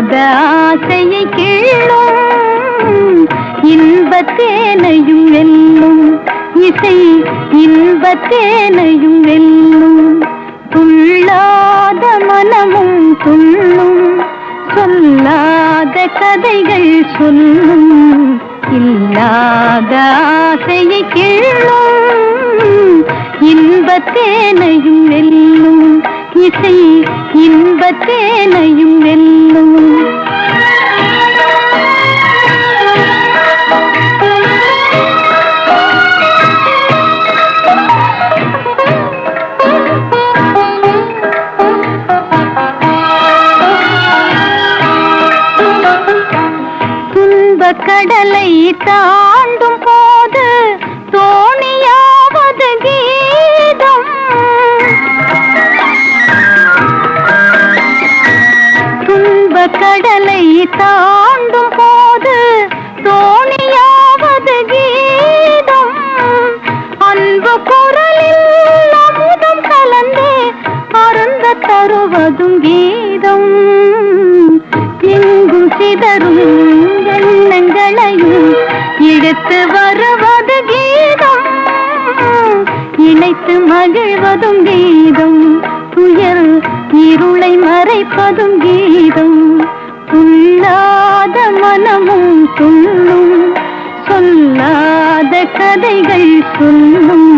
இல்லாத ஆசையை கிள்ளும் இன்பத்தேனையும் வெல்லும் இசை இன்பத்தேனையும் வெல்லும் துள்ளாத மனமும் துள்ளும் சொல்லாத கதைகள் சொல்லும் இல்லாத ஆசையை கிள்ளும் இன்பத்தேனையும் வெல்லும் இசை இன்பத்தேனையும் வெல்லும் துன்பக் கடலை தாண்டும் போது தோணியாவது கீதம் துன்பக் கடலை தாண்டும் போது தோணியாவது கீதம் அன்பு குரலில் அமுதம் கலந்தே அருந்த தருவதும் கீதம் எங்கும் சிதறும் எண்ணங்களையும் எடுத்து வருவது கீதம் இணைத்து மகிழ்வதும் கீதம் துயர் இருளை மறைப்பதும் கீதம் துள்ளாத மனமும் துள்ளும் சொல்லாத கதைகள் சொல்லும்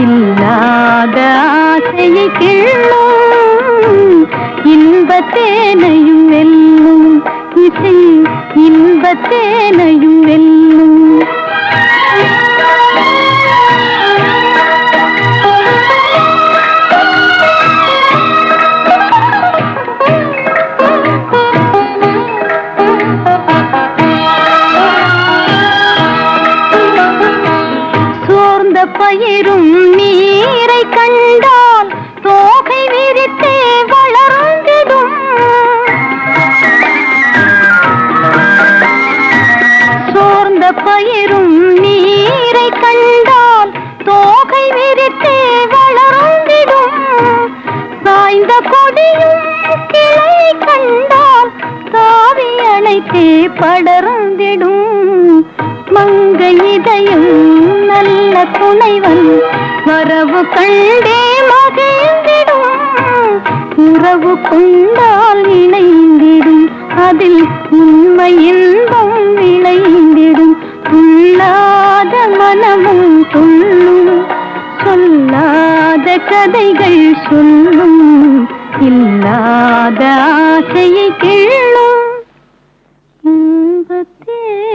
இல்லாத ஆசையை கிள்ளும் இன்பத்தேனையும் வெல்லும் இசை இன்பத்தேனையும் வெல்லும் சோர்ந்த பயிரும் நீரை கண்டால் தோகை விரித்தே வளர்ந்திடும் சோர்ந்த பயிரும் நீரை கண்டால் தோகை விரித்தே வளர்ந்திடும் சாய்ந்த கொடியும் கிளை கண்டால் தாவி அணைத்தே படர்ந்திடும் மங்கை இதயம் நல்ல துணைவன் வரவு கண்டே மகிழ்ந்திடும் உறவு கொண்டால் இணைந்திடும் அதில் உண்மை இன்பம் விளைந்திடும் துள்ளாத மனமும் துள்ளும் சொல்லாத கதைகள் சொல்லும் இல்லாத ஆசையை கிள்ளும் இன்பத்தேனையும்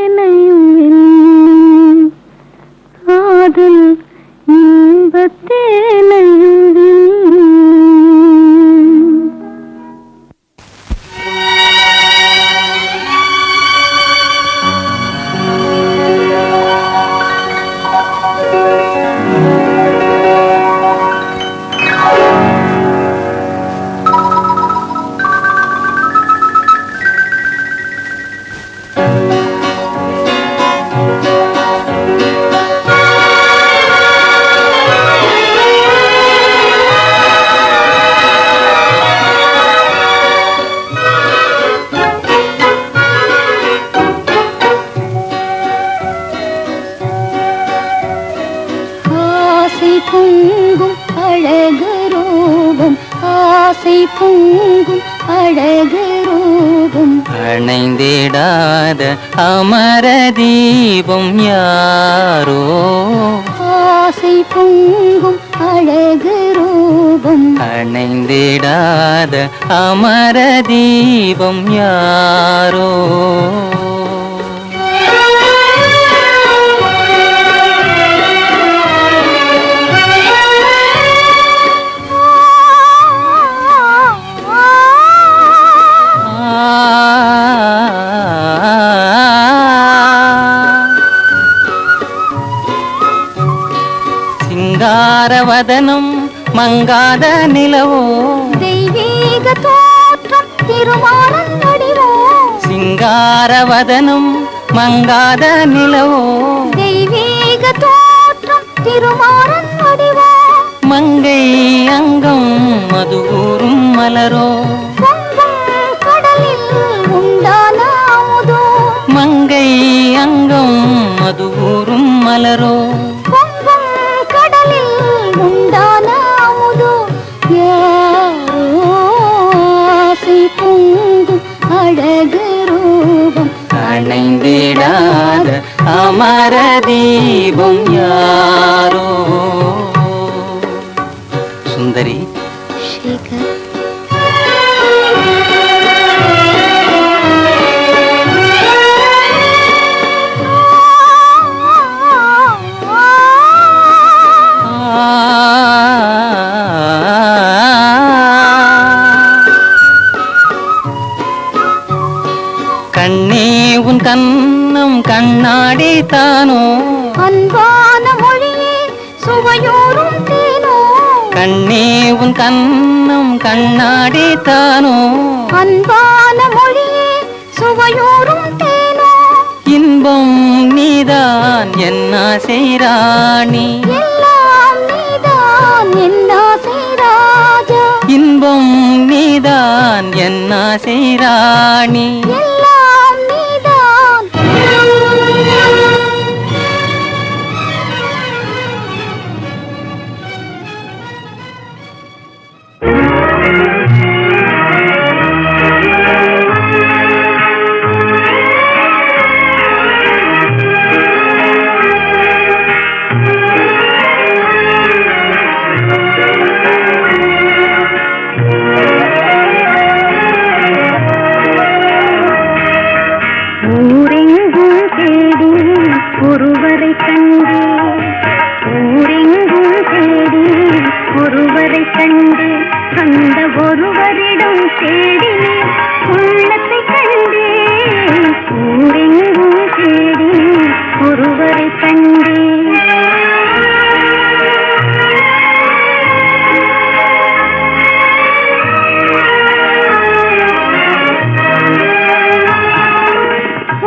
வெல்லும் காதல் இன்பத்தேனையும் வெல்லும். பொங்கும் அழகு ரூபம் ஆசை பொங்கும் அழகு ரூபம் அணைந்திடாத அமர தீபம் யாரோ ஆசை பொங்கும் அழகு ரூபம் அணைந்திடாத அமர தீபம் யாரோ சிங்காரவதனம் மங்காத நிலவோ தெய்வீக தோற்றம் திருமாலன் வடிவோ சிங்காரவதனம் மங்காத நிலவோ தெய்வீக தோற்றம் திருமாலன் வடிவோ மங்கை அங்கம் மதுகூறும் மலரோ பொங்கும் கடலில் மலரோ பொங்கும் கடலில் உண்டான அமுதோ யாரோ ஆசை பொங்கும் அழகு ரூபம் அணைந்திடாத அமர தீபம் யாரோ. சுந்தரி சேகர். கண்ணே உன் கண்ணம் கண்ணாடி தானோ அன்பான மொழியே சுவையோரும் தேனோ கண்ணே உன் கண்ணம் கண்ணாடி தானோ அன்பான மொழியே சுவையோரும் தேனோ இன்பம் நீதான் என்ன செய்ராணி எல்லாம் நீதான் என்ன செய்ராஜா இன்பம் நீதான் என்ன செய்ராணி எல்லாம் நீதான் ஊரெங்கும் தேடி ஒருவரை கண்டு ஊரெங்கும் தேடி ஒருவரை கண்டு அந்த ஒருவரிடம் தேடினேன் உள்ளத்தை கண்டேன் ஊரெங்கும் தேடி ஒருவரை கண்டேன்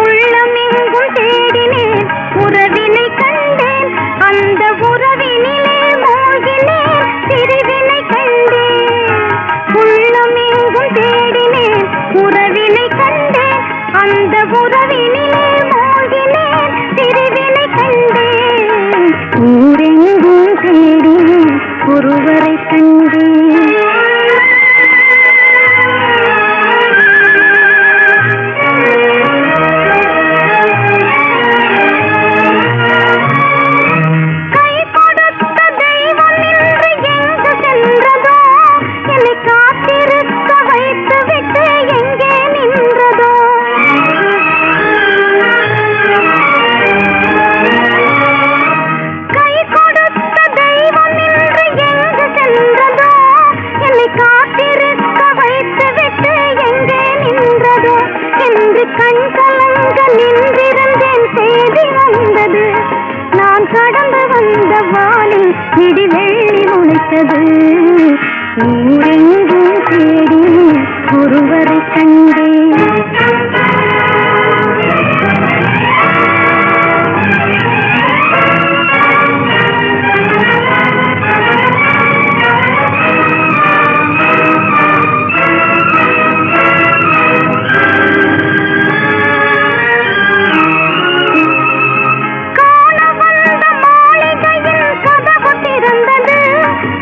உள்ளமெங்கும் தேடினேன் உறவினை கண்டேன் அந்த உறவினிலே மூழ்கினேன் பிரிவினை கண்டேன் உள்ளமெங்கும் தேடினேன் உறவினை கண்டேன் அந்த உறவினிலே மூழ்கினேன் பிரிவினை கண்டேன் ஊரெங்கும் தேடி ஒருவரை கண்டேன் கண் கலங்க நின்றிருந்தேன் செய்தி வந்தது நான் கடந்து வந்த வானில் இடி வெள்ளி முளைத்தது ஊரெங்கும் தேடி ஒருவரை கண்டேன்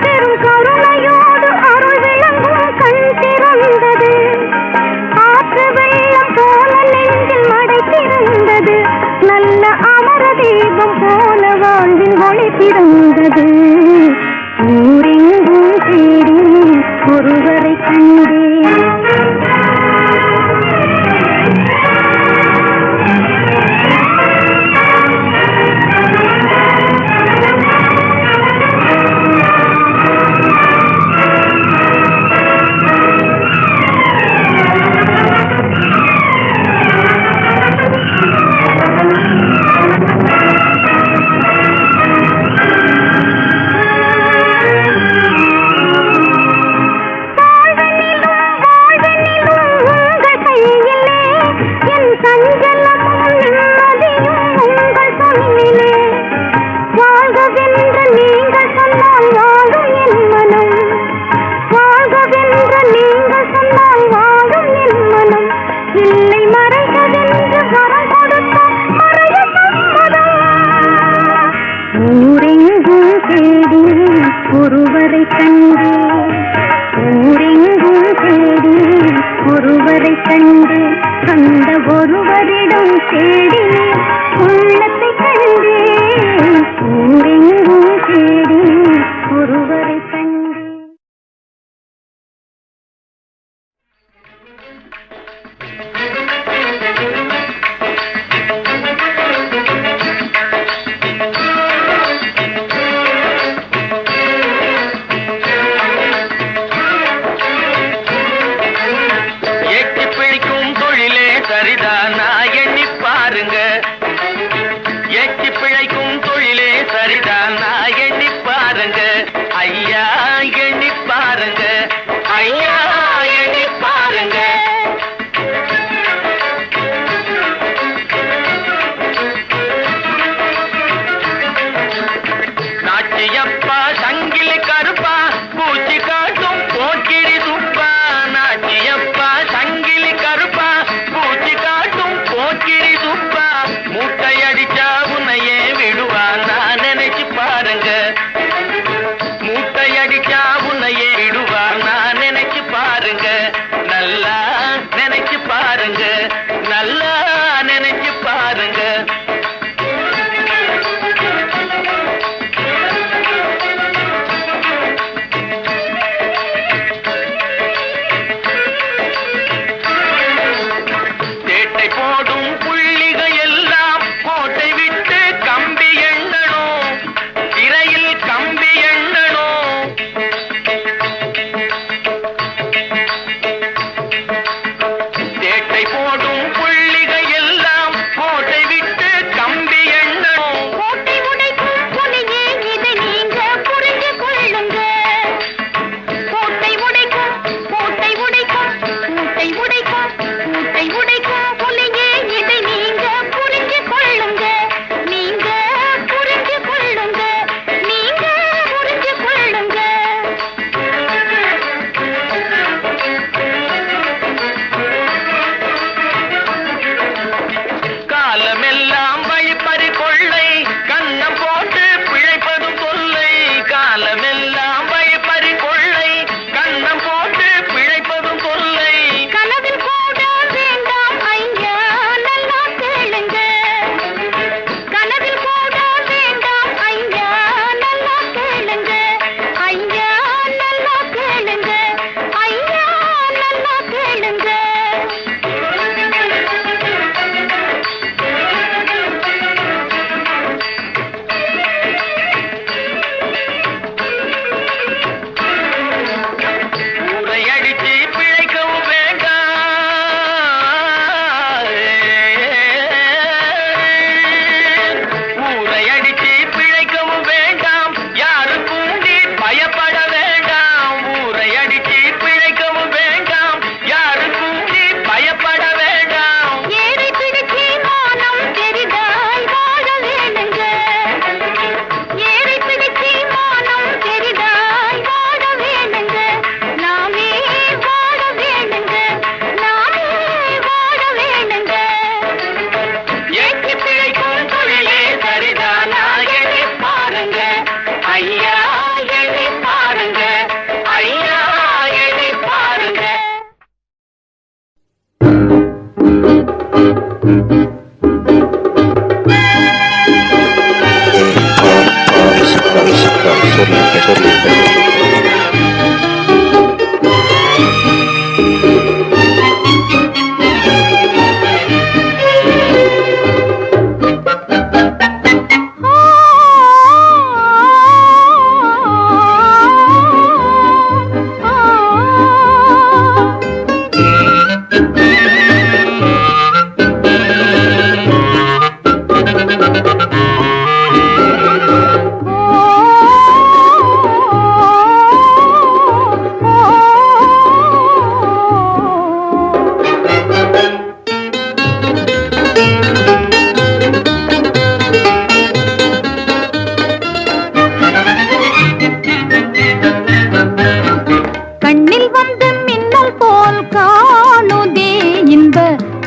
பெரும் கருணையோடு அருள் விழ ஒருவரிடம் தேடினேன் உள்ளத்தை கண்டேன் ஊரெங்கும் தேடி ஒருவரை கண்டேன். சரிதானா எண்ணி பாருங்க, எட்டி பிழைக்கும் தொழிலே சரிதானா எண்ணி பாருங்க, ஐயா எண்ணி பாருங்க, ஐயா எண்ணி பாருங்க. நாட்டியப்பா சங்கிலி கருப்பா பூச்சி காட்டும் போக்கிரி துப்பா, நாட்டியப்பா சங்கிலி கருப்பா பூச்சி காட்டும் போக்கிரி துப்பா, மூட்டை அடிச்சா உன்னையே விடுவா நான் நினைச்சு பாருங்க, மூட்டை அடிச்சா உன்னையே விடுவா நான் நினைச்சு பாருங்க, நல்லா நினைச்சு பாருங்க, நல்லா நினைச்சு பாருங்க. போடும் புள்ளிகள் எல்லாம் கோட்டை விட்டு கம்பி எண்ணணும், திரையில் கம்பி எண்ணணும். தேட்டை போடும் புள்ளிகள் எல்லாம் கோட்டை விட்டு கம்பி எண்ணணும். கோட்டை உடைக்கும் புலியே இதை நீங்க புரிந்து கொள்ளுங்க, கோட்டை உடைக்கும் கோட்டை உடைக்கும் கோட்டை உடைக்கும் கோட்டை உடைக்கும் புலியே இதை நீங்க புரிந்து கொள்ளுங்க, நீங்க புரிந்து கொள்ளுங்க, நீங்க புரிந்து கொள்ளுங்க. காலமெல்லாம் வழிப்பறி கொள்ளை கண்ணம் போட்டு பிழைப்பதும் கொல்லை, காலமெல்லாம் வழிப்பறி கொள்ளை கண்ணம் போட்டு பிழைப்பதும் கொல்லை. கனவில் கூட வேண்டாம் ஐயா நல்லா கேளுங்க, கனவில் கூட வேண்டாம் ஐயா நல்லா கேளுங்க, ஐயா நல்லா கேளுங்க, ஐயா நல்லா கேளுங்க. ஊரை அடிச்சு பிழைக்கவும் வேண்டாம், ஊரை அடிச்சு பிழைக்கவும் வேண்டாம், யாருக்கும் நீ பயப்பட வேண்டாம், ஊரை அடிச்சு பிழைக்கவும் வேண்டாம், யாருக்கும் நீ பயப்பட வேண்டாம். ஏறி பிடிச்சி மானம் பெரிதாய் வாழ வேணுங்க, ஏறி பிடிச்சி மானம் பெரிதாய் வாழ வேணுங்க, நாமே வாழ வேணுங்க, நாமே வாழ வேணுங்க. எட்டி பிழைக்கும் தொழிலே சரிதானா எண்ணி பாருங்க, ஐயா எண்ணி பாருங்க, ஐயா எண்ணி பாருங்க.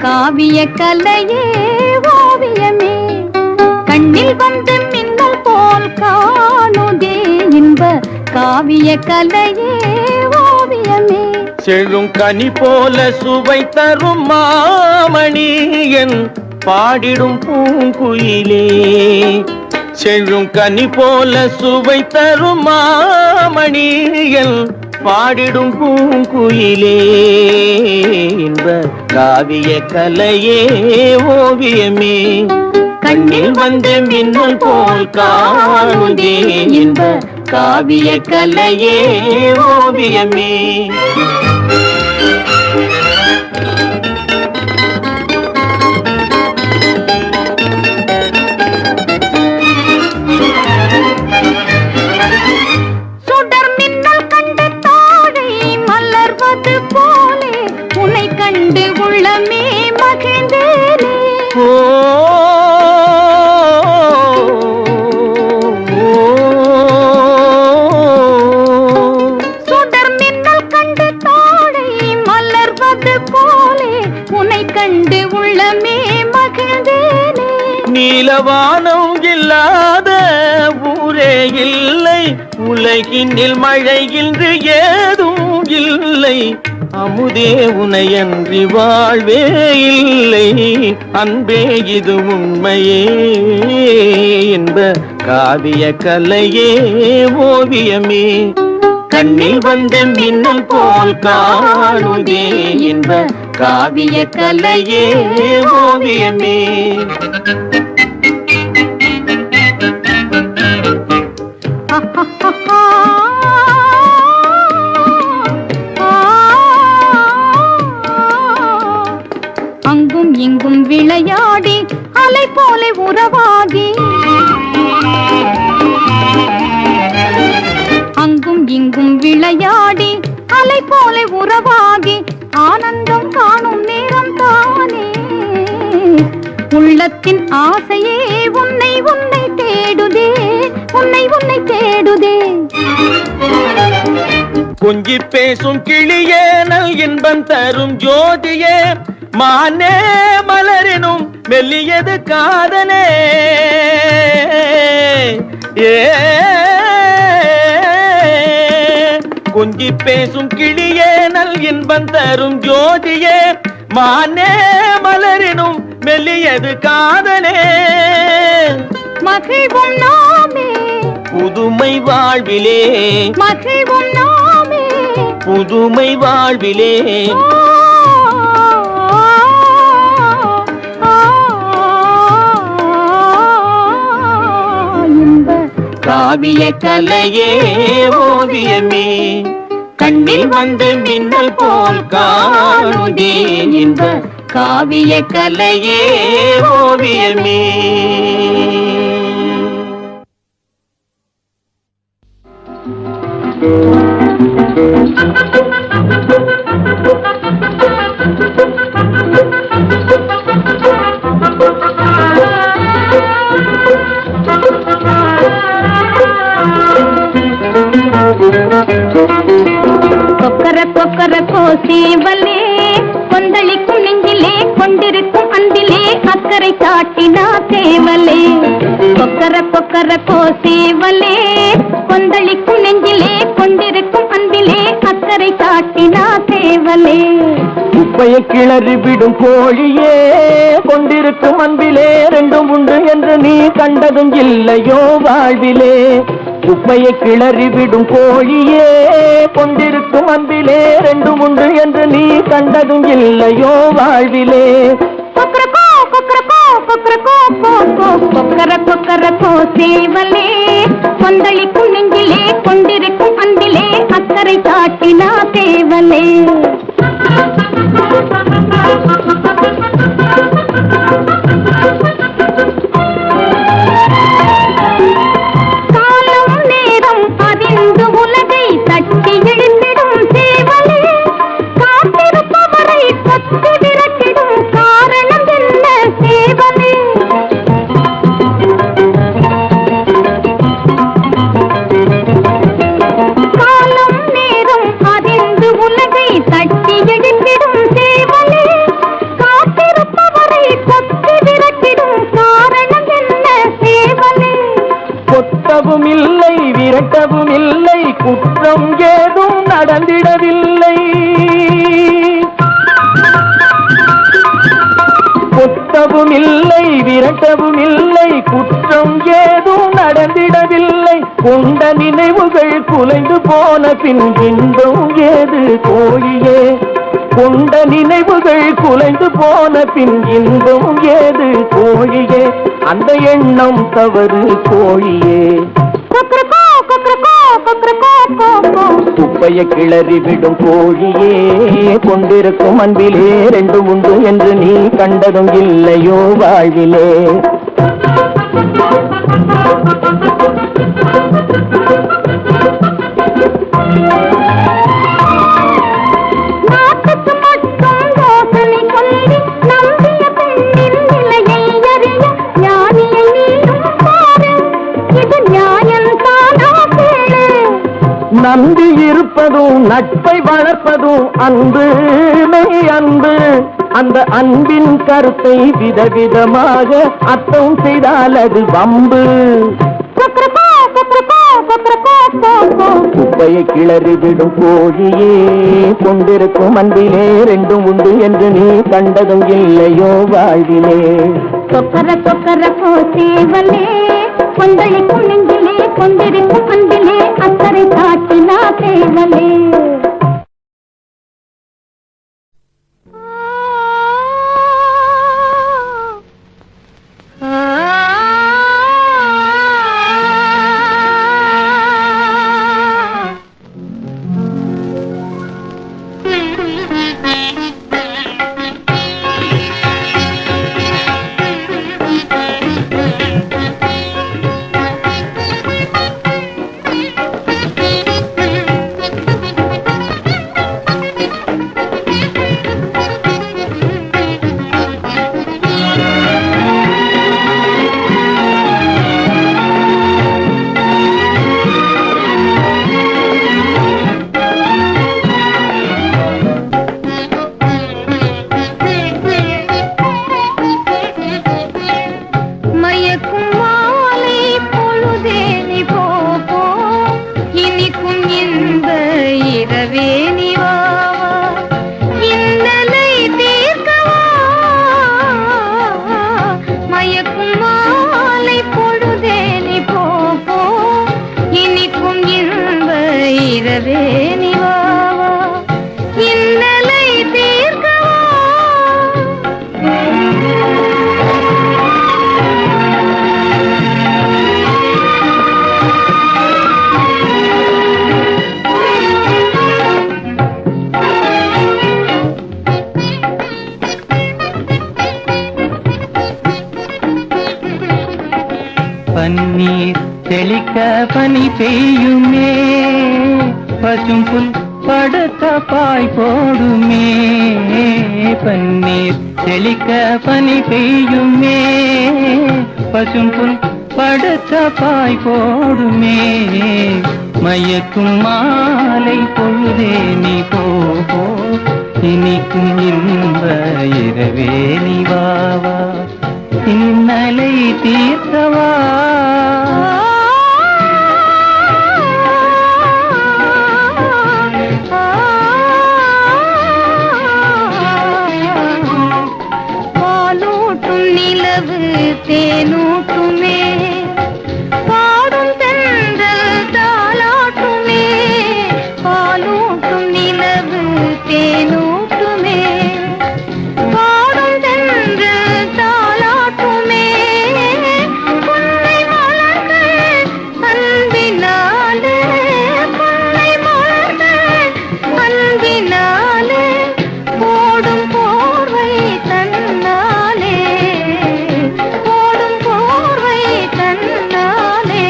காவிய கலையே ஓவியமே கண்ணில் வந்து மின்னல் போல் காணுதே இன்ப காவிய கலையே ஓவியமே செழும் கனி போல சுவை தரும் மாமணி என் பாடிடும் பூங்குயிலே. செழும் கனி போல சுவை தரும் மாமணி என் பாடிடும் பூங்குயிலே. இன்ப காவிய கலையே ஓவியமே கண்ணில் வந்து மின்னல் போல் காணுதே. இன்ப காவிய கலையே ஓவியமே. சுடர் மின்னல் கண்டு தாழை மலர்வது போலே உன்னை கண்டு உள்ளமே மகிழ்ந்தேனே. சுடர் மின்னல் கண்டு தாழை மலர்வது போலே உன்னை கண்டு உள்ளமே மகிழ்ந்தேனே. நீலவானம் இல்லாத ஊரே இல்லை, உலகினில் மழை இன்று ஏதும் இல்லை. அமுதே உனையன்றி வாழ்வே இல்லை, அன்பே இது உண்மையே. என்ப காவிய கலையே ஓவியமே கண்ணில் வந்து மின்னல் போல் காணுதே. என்ப காவிய கலையே ஓவியமே. அங்கும் இங்கும் விளையாடி அலை போல உறவாகி, அங்கும் இங்கும் விளையாடி அலை போல உறவாகி ஆனந்தம் காணும் நேரம் தானே. உள்ளத்தின் ஆசையே உன்னை உன்னை தேடுதே, உன்னை உன்னை தேடுதே. கொஞ்சி பேசும் கிளியே நல் இன்பம் தரும் ஜோதியே, மானே மலரினும் மெல்லியது காதனே. கொஞ்சி பேசும் கிளியே நல் இன்பம் தரும் ஜோதியே, மானே மலரினும் மெல்லியது காதனே. மகிழ்வும் நாமே புதுமை வாழ்விலே, மகிழ்வும் நாமே புதுமை வாழ்விலே. காவிய கலையே ஓவியமே கண்ணில் வந்து மின்னல் போல் காணுதே. இந்த காவிய கலையே ஓவியமே. கொக்கர கொக்கர கோசேவலே கொந்தளிக்கும் நெஞ்சிலே கொண்டிருக்கும் அன்பிலே அக்கறை காட்டினா சேவலே. கொக்கர கொக்கர கோசேவலே கொந்தளிக்கும் நெஞ்சிலே கொண்டிருக்கும் அன்பிலே அக்கறை காட்டினா சேவலே. குப்பையை கிளறி விடும் கோழியே கொண்டிருக்கும் அன்பிலே ரெண்டும் உண்டு என்று நீ கண்டதும் இல்லையோ வாழ்விலே. குப்பையை கிளறி விடும் கோழியே கொண்டிருக்கும் அன்பிலே ரெண்டும் உண்டு என்று நீ கண்டதும் இல்லையோ வாழ்விலே. கொக்கரக்கோ கொக்கரக்கோ கொக்கரக்கோ கோக்கோ கொக்கர கொக்கர கோசேவலே கொந்தளிக்கும் நெஞ்சிலே கொண்டிருக்கும் அன்பிலே அக்கறை காட்டினா சேவலே. காலம் நேரம் அறிந்து உலகை தட்டி எழுந்திடும் சேவலே காத்திருப்பவரை கொத்தி விரட்டிடும் காரணம் என்ன சேவலே. காலம் நேரம் அறிந்து உலகை தட்டி எழுந்திடும் சேவலே காத்திருப்பவரை கொத்தி விரட்டிடும் காரணம் என்ன சேவலே. கொத்தவும் இல்லை விரட்டவும் இல்லை குற்றம் ஏதும் நடந்திடவில்லை. திட்டவும் இல்லை, விரட்டவும் இல்லை, குற்றம் ஏதும் நடந்திடவில்லை. கொண்ட நினைவுகள் குலைந்து போன பின் இன்பம் ஏது கோழியே? கொண்ட நினைவுகள் குலைந்து போன பின் இன்பம் ஏது கோழியே? அந்த எண்ணம் தவறு கோழியே. குப்பைய கிளறி விடும் கோழியே, கொண்டிருக்கும் அன்பிலே ரெண்டும் உண்டு என்று நீ கண்டதும் இல்லையோ வாழ்விலே? நம்பி இருப்பதும் நட்பை வளர்ப்பதும் அன்பு, மெய் அன்பு. அந்த அன்பின் கருத்தை விதவிதமாக அர்த்தம் செய்தால் அது வம்பு. குப்பையை கிளறி விடும் கோழியே, கொண்டிருக்கும் அன்பிலே ரெண்டும் உண்டு என்று நீ கண்டதும் இல்லையோ வாழ்விலே? சொக்கர சொக்கர போசேவலே, கொந்தளிக்கும் நெஞ்சிலே கொண்டிருக்கும் அன்பிலே அக்கறை காட்டினா தேவலே. பன்னீர் தெளிக்க பனி பெய்யுமே, பசும் புல் படுத்த பாய் போடுமே. பன்னீர் தெளிக்க பனி பெய்யுமே, பசும் புல் படுத்த பாய் போடுமே. மயக்கும் மாலை பொழுதே நீ போ, இனிக்கும் இன்ப இரவே நீ வாவா, இன்னலை தீர்த்தவா. பாலூட்டும் நிலவு தேனூட்டுமே, பாடும் தென்றல் தாலாட்டுமே. பாலூட்டும் நிலவு தேனூட்டுமே, பாடும் தென்றல் தாலாட்டுமே. புன்னை மலர்கள் அன்பினாலே, புன்னை மலர்கள் அன்பினாலே, போடும் போர்வை தன்னாலே, போடும் போர்வை தன்னாலே.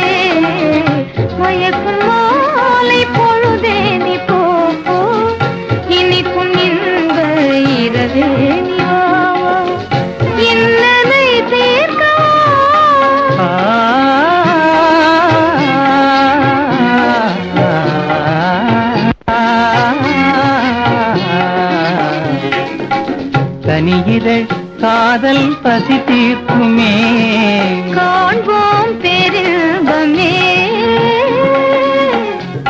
மயக்கும் மாலை பொழுதே நீ போ, இனிக்கும் இன்ப இரவே நீ வாவா, இன்னலை தீர்க்கவா. தனியிதழ் காதல் பசி தீர்க்குமே, காண்போம் பேரின்பமே.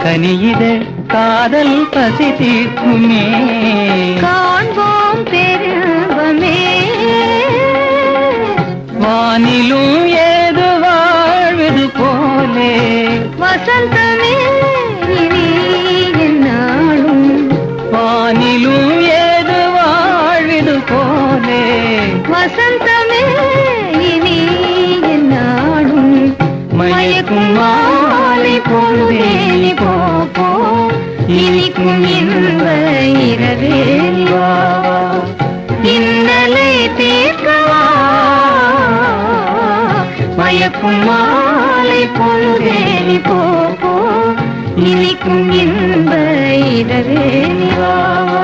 கனியிதழ் காதல் பசி தீர்க்குமே, காண்போம் பேரின்பமே. வானிலும் ஏது வாழ்வது போலே வசந்தமே இனி என்னாலும் வானிலும் ஏது வாழ்வது போலே வசந்தமே இனி என்னாலும் மயக்கும் மாலை பொழுதே நீ போ போ இனிக்கும் இன்ப இரவே நீ வா வா. இன்னலை தீர்க்கவா மயக்கும் மாலை பொழுதே நீ போ போ இனிக்கும் இன்ப இரவே நீ வா வா.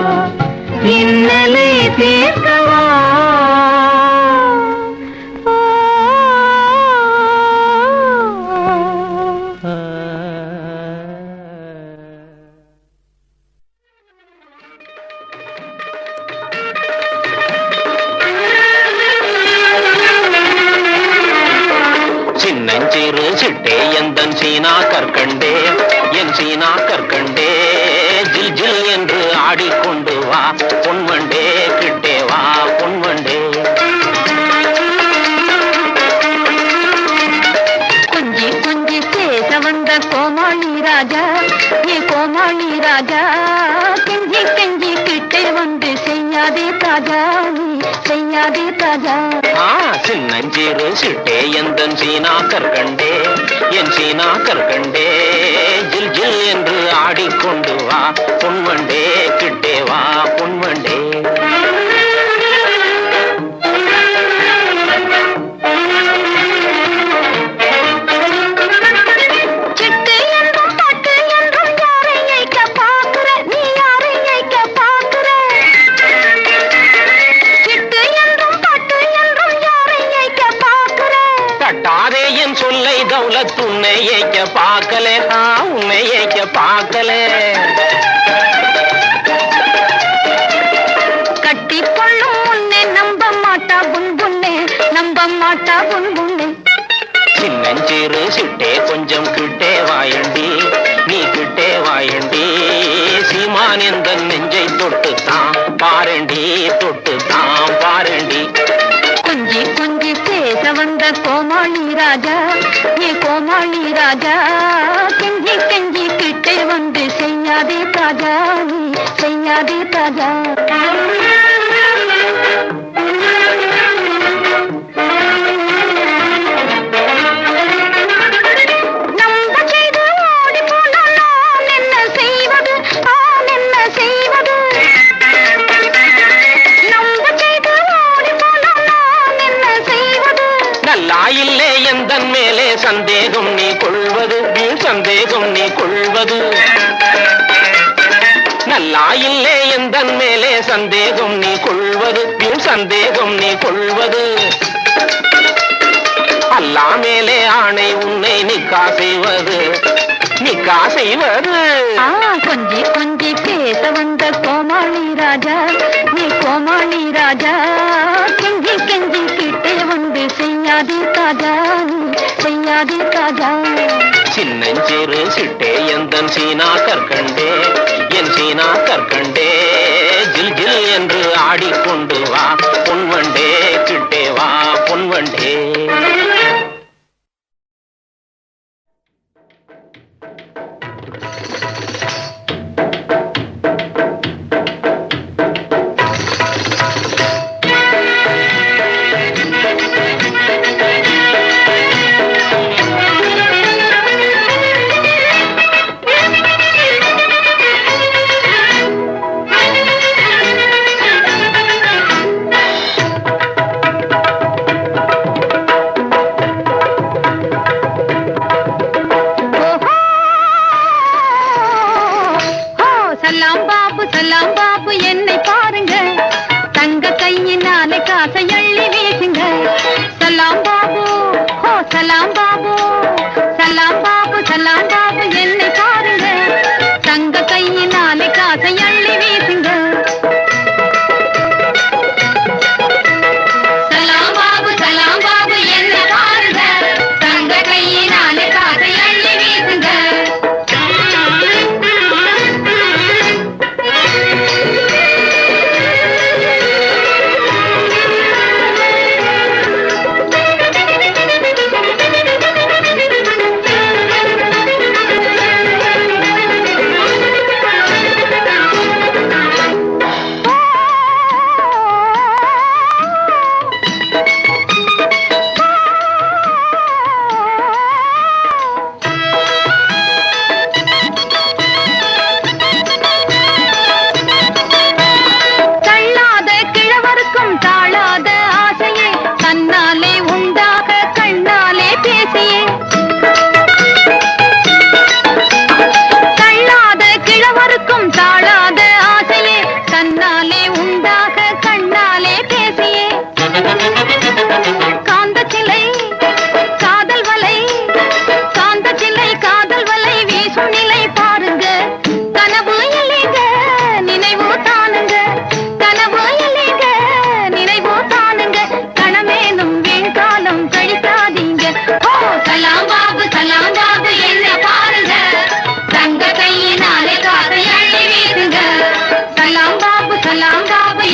இன்னலை தீர்க்கவா சின்னஞ்சிறு சிட்டே எந்தன் சீனா கற்கண்டே என் சீனா கற்கண்டே ஜில் ஜில் என்று ஆடிக்கொண்டு வா பொன்வண்டே கிட்டே வா பொன்வண்டே. கொஞ்சி கொஞ்சி பேச வந்த கோமாளி ராஜா நீ கோமாளி ராஜா கெஞ்சி கெஞ்சி கிட்டே வந்து செய்யாதே தாஜா நீ செய்யாதே தாஜா. சின்னஞ்சிறு சிட்டே எந்தன் சீனா கற்கண்டே என் சீனா கற்கண்டே ஜில் ஜில் என்று ஆடிக்கொண்டு வா பொன்வண்டே கிட்டே வா பொன்வண்டே. சிட்டு என்றும் பட்டு என்றும் யாரை ஐக்க பாக்குற நீ யாரை ஐக்க பாக்குற சிட்டு என்றும் பட்டு என்றும் யாரை ஐக்க பாக்குற தட்டாதே என் சொல்லை தௌலத் உன்னை ஏய்க்க பார்க்கலே உன்னை ஏய்க்க பார்க்கலே. கட்டி கொள்ளும் முன்னே நம்ப மாட்டா புன்புண்ணே நம்ப மாட்டா புன்புண்ணே. சின்னஞ்சிறு சிட்டே கொஞ்சம் கிட்டே வாயண்டி நீ கிட்டே வாயண்டி சீமான் எந்த நெஞ்சை தொட்டு தான் பாரண்டி தொட்டு தான் பாரண்டி. கொஞ்சி கொஞ்சி பேச வந்த கோமாளி ராஜா நீ கோமாளி ராஜா கெஞ்சி கெஞ்சி கிட்டே வந்து செய்யாதே தாஜா நீ செய்யாதே தாஜா. நம்ப செய்து ஓடி போனால் நான் என்ன செய்வது நான் என்ன செய்வது நம்ப செய்து ஓடி போனால் நான் என்ன செய்வது. நல்லா இல்லே எந்தன் மேலே சந்தேகம் நீ கொள்வது சந்தேகம் நீ கொள்வது. நல்லா இல்லே எந்தன் மேலே சந்தேகம் நீ கொள்வது சந்தேகம் நீ கொள்வது. அல்லா மேலே ஆணை உன்னை நிக்கா செய்வது நிக்கா செய்வது. கொஞ்சி கொஞ்சி பேச வந்த கோமாளி ராஜா நீ கோமாளி ராஜா கெஞ்சி கெஞ்சி கிட்டே வந்து செய்யாதே தாஜா நீ செய்யாதே தாஜா. சின்னஞ்சிறு சிட்டே எந்தன் சீனா கற்கண்டே என் சீனா கற்கண்டே ஜில் ஜில் என்று ஆடிக்கொண்டு வா பொன்வண்டே கிட்டே வா பொன்வண்டே.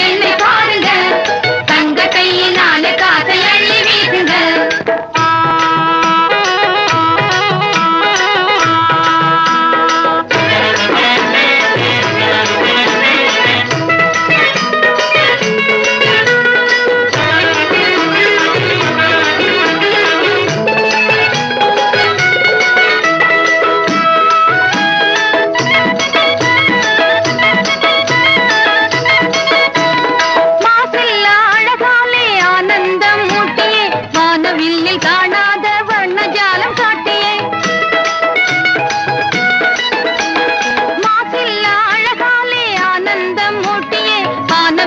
என்னை பாருங்க தங்க கையினாலே காசை அள்ளி வீசுங்க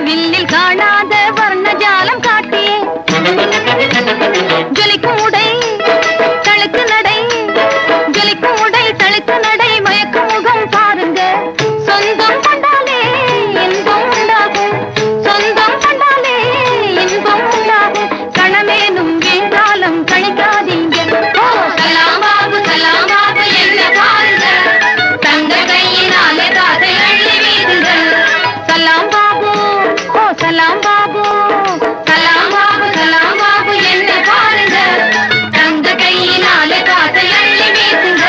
வில்லில் காணாத வர்ணஜாலம் காட்டியே ஜொலிக்கும் உடை தழுக்கு நடை ஜொலிக்கும் உடை தழுக்கு நடை மயக்கும் முகம் பாருங்க சொந்தம் கண்டாலே இன்பம் உண்டாகும் சொந்தம் கண்டாலே இன்பம் உண்டாகும் கணமேனும் வேண்டாலம் கணிக்காதீங்க சலாமாபு என்ன பாருங்க தங்க கையினாலே காதை அள்ளி வீசுங்க சலாம் பாபு சலாம் பாபு சலாம் பாபு என்ன பாருங்க தங்க கையினாலே காசை அள்ளி வீசுங்க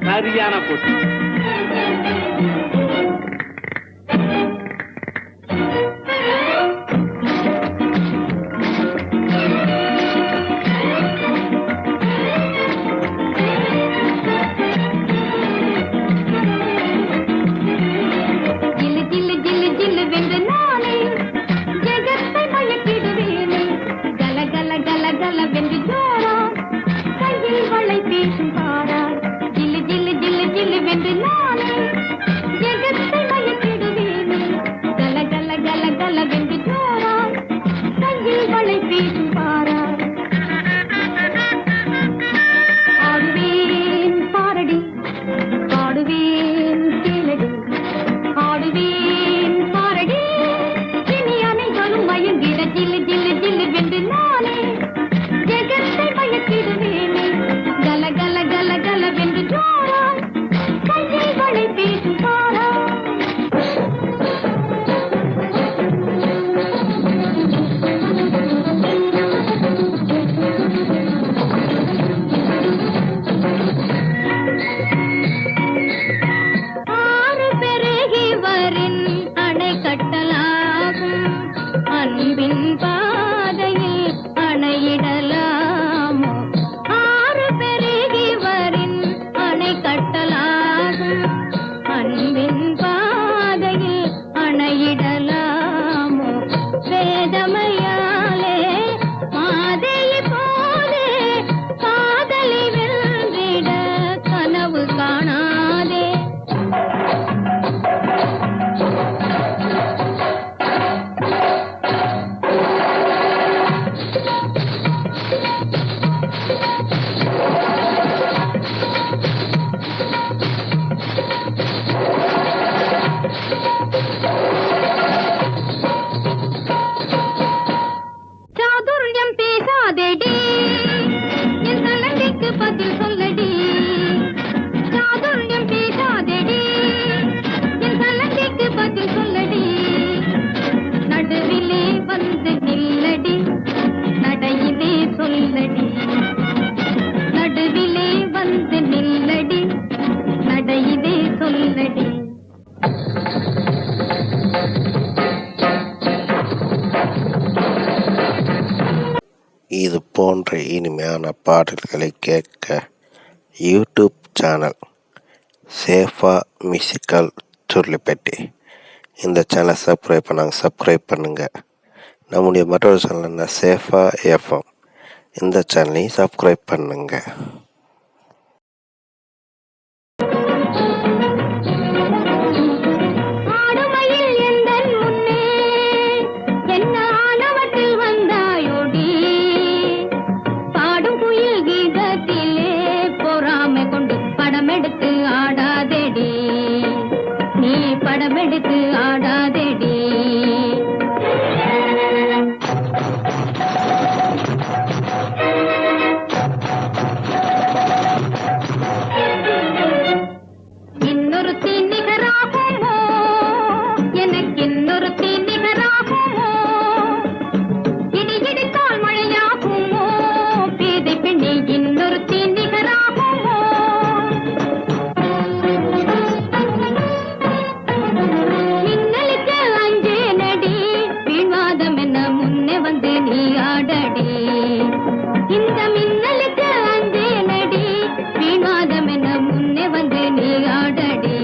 சரியான போட்டி. கிளி இது போன்ற இனிமையான பாடல்களை கேட்க யூடியூப் சேனல் சேஃபா மியூசிக்கல் சுருளிப்பட்டி இந்த சேனலை சப்ஸ்கிரைப் பண்ணுங்கள். நம்முடைய மற்றொரு சேனல் சேஃபா எஃப்எம் இந்த சேனலையும் சப்ஸ்கிரைப் பண்ணுங்கள். படமெடுத்து ஆடாதேடி இன்னொருத்தி நிகராகுமோ எனக்கு இன்னொருத்தி நிகராகுமோ இடி இடித்தால் மழையாகுமோ பேதை பெண்ணே இன்னொருத்தி நிகராகுமோ மின்னலுக்கு அஞ்சே நடி வீழ்வாதம் என்ன முன்னே வந்து நீ ஆடடி இந்த மின்னலுக்கு அஞ்சே நடி வீழ்வாதம் என்ன முன்னே வந்து நீ ஆடடி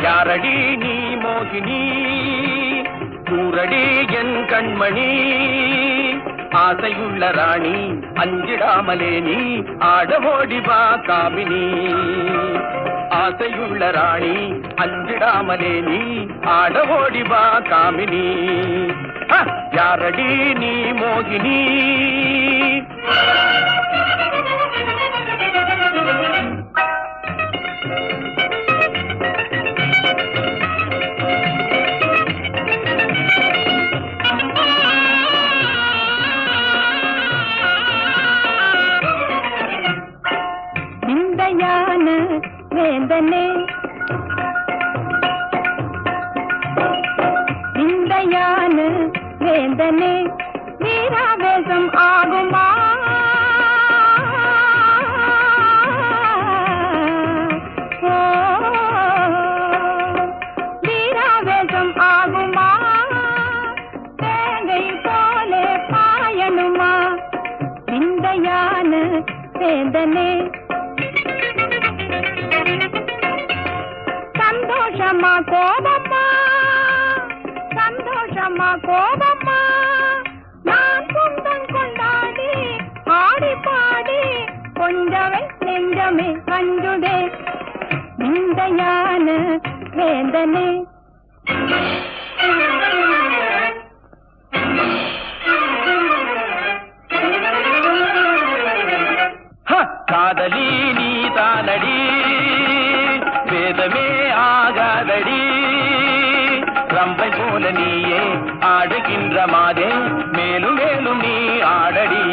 யாரடி நீ மோகினி கூரடி என் கண்மணி ஆசையுள்ள ராணி அஞ்சிடாமலே நீ ஆடமோடி வா காமினி ஆசையுள்ள ராணி அஞ்சிடாமலே நீ ஆடமோடி வா காமினி யாரடி நீ மோகினி வேந்தனே விந்தையான வேந்தனே வீராவேசம் ஆகுமா வீராவேசம் ஆகுமா தேங்கை போலே பாயணுமா விந்தையான வேந்தனே சந்தோஷமா கோபமா நான் சொந்தம் கொண்டாடி ஆடி பாடி கொஞ்சமே நெஞ்சமே அஞ்சுதே விந்தையான வேந்தனே. காதலி நீ தானடி வேதமே ஆகாதடி ரம்பை போல நீயே ஆடுகின்ற மாதே மேலும் மேலும் நீ ஆடடி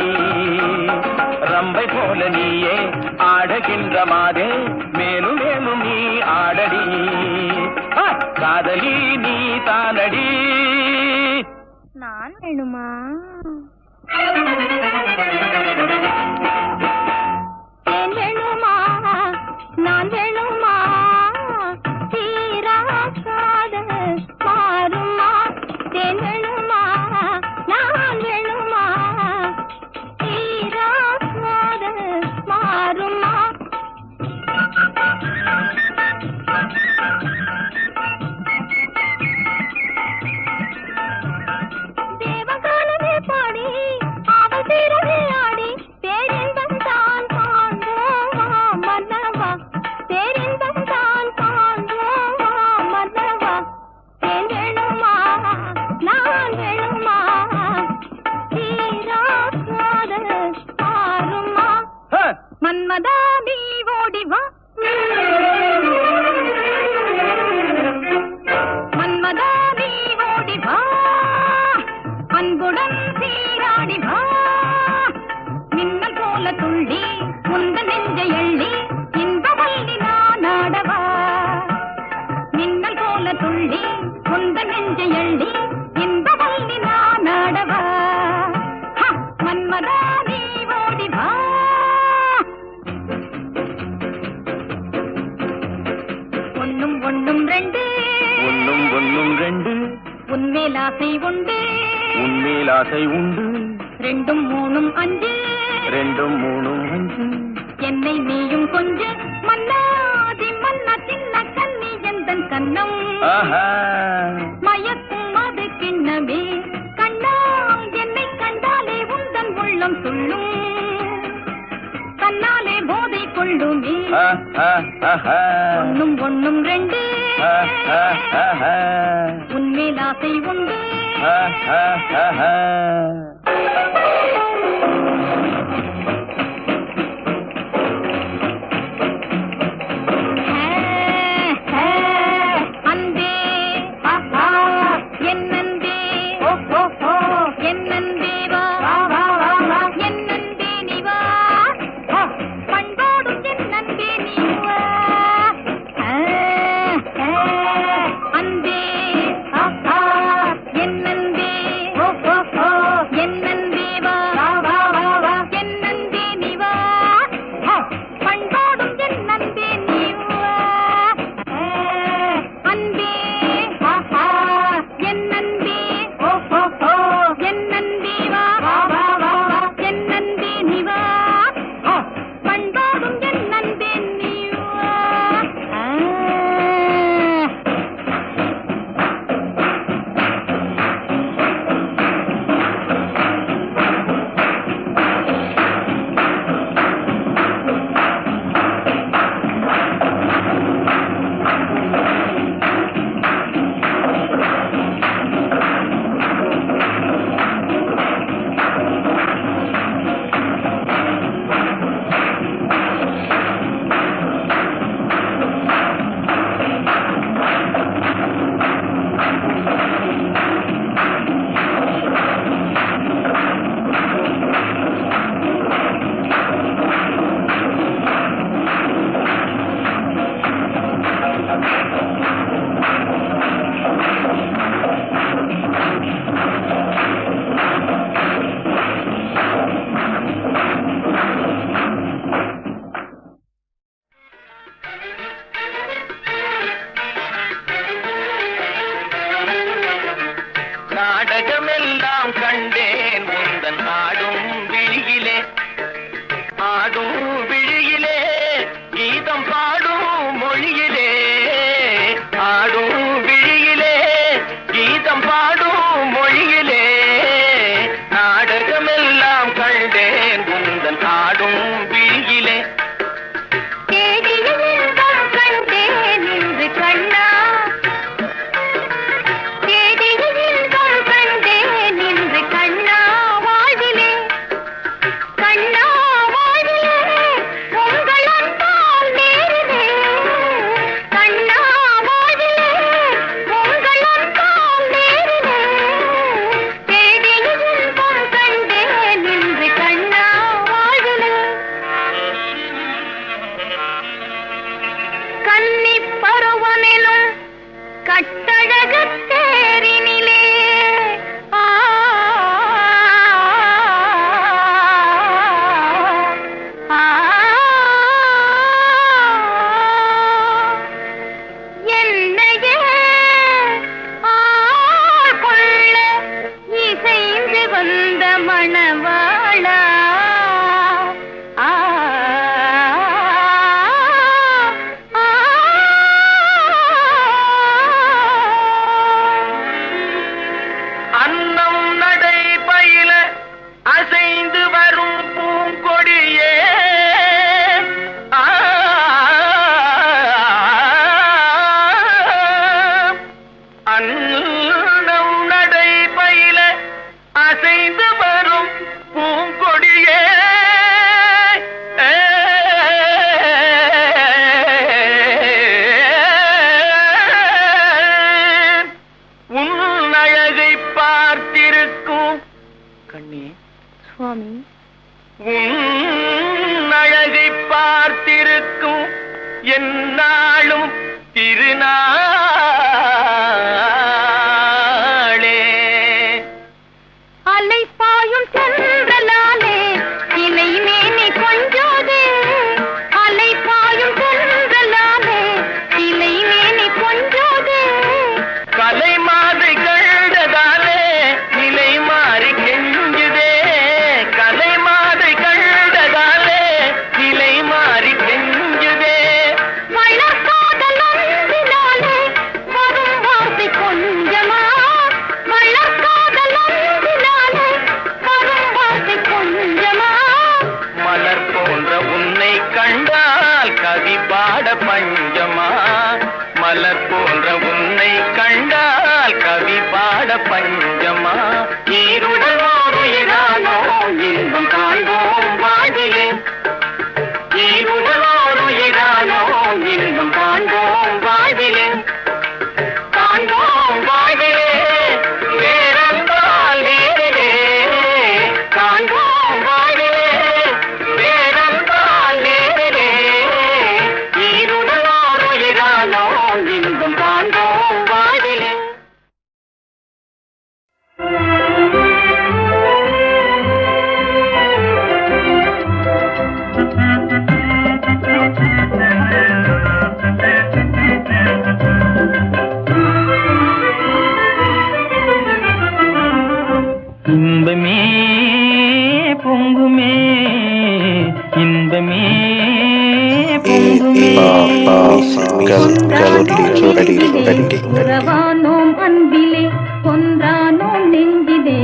ரம்பை போல நீயே ஆடுகின்ற மாதே மேலும் மேலும் நீ ஆடடி காதலி நீ தானடி. நான் வேணுமா? வேணுமா நான் வேணுமா? தீராக்காத மாறுமா? தேன் வேணுமா நான் வேணுமா? தீராக்காத மாறுமா? தேவகானமே பாடி அவள் தீரவே ஆடி பேரின்பம் தான் காண்போமா மன்னவா, பேரின்பம் தான் காண்போமா மன்னவா. தேன் வேணுமா நான் வேணுமா? தீராக்காத மாறுமா? மன்மதா நீ ஓடி வா, மன்மதா நீ ஓடி வா, அன்புடன் சீராடி வா. மின்னல் போல துள்ளி உந்த நெஞ்சை எள்ளி இன்பவல்லி நான் ஆடவா. மின்னல் போல துள்ளி உந்த நெஞ்சை எள்ளி இன்பவல்லி நான் ஆடவா. மன்மதா நீ ஓடி வா. ஒண்ணும் ஒண்ணும் ரெண்டு ஒன்னும் ஒன்னும் ரெண்டு உன்மேல் ஆசை உண்டு, உன்மேல் ஆசை உண்டு ரெண்டும் மூணும் அஞ்சு, ரெண்டும் மூணும் அஞ்சு. என்னை நீயும் கொஞ்ச மன்னாதி மன்னா சின்ன கண்ணி எந்தன் கண்ணம் மயக்கும் அது கிண்ணமே கண்ணா. என்னை கண்டாலே உந்தன் உள்ளம் துள்ளும், தன்னாலே போதை கொள்ளுமே. ஒண்ணும் ஒண்ணும் ரெண்டு உன்மேல் ஆசை உண்டு. அன்பே என்னன்பே என்னன்பே வா, என்னன்பே நீ வா, பண்பாடும் என்னன்பே நீ வா. அன்பே என்னன்பே என்னன்பே வா, என்னன்பே நீ வா, பண்பாடும் என்னன்பே நீ வா. அன்பே என்னன்பே என்னன்பே வா, என்னன்பே நீ வா, பண்பாடும் என்னன்பே நீ வா. நாடகமெல்லாம் கண்டேன் உந்தன் ஆடும் விழியிலே, ஆடும் விழியிலே கீதம் பாடும் மொழியிலே, ஆடும் விழியிலே கீதம் பாடும் மொழியிலே. நாடகமெல்லாம் கண்டேன் உந்தன் ஆடும் விழியிலே. தேடிய இன்பம் கண்டேன் உன் அழகை பார்த்திருக்கும் என்னாலும் திருநாளே. அலை பாயும் சென்றலாலே இலை மேனி கொஞ்சோதே, அலை பாயும் சென்றலாலே இலை மேனி கொஞ்சோதே. கலை மாதை கண்டதாலே நிலை மாறி கெஞ்சுதே, கலை மாதை கண்டதாலே நிலை மாறி கெஞ்சுதே. வளர்காதல் அன்பினாலே வரும் வார்த்தை கொஞ்சமா, வளர்காதல் அன்பினாலே வரும் வார்த்தை கொஞ்சமா. மலர் போன்ற உன்னை கண்டால் கவி பாட பஞ்சமா, மலர் போன்ற உன்னை கண்டால் கவி பாட பஞ்சமா. ஈருடல் ஓருயிரானோ இன்பம் காண்போம் வாழ்விலே, ஈருடல் ஓருயிரானோ இன்பம் காண்போம் வாழ்விலே, காண்போம் வாழ்விலே வேறென்றால் வேறிலே, காண்போம் வாழ்விலே வேறென்றால் வேறிலே. ஈருடல் ஓருயிரானோ இன்பம் காண்போம் வாழ்விலே. இன்பமே பொங்குமே, இன்பமே பொங்குமே. உறவானோம் அன்பிலே கொன்றானோம் நெஞ்சிலே,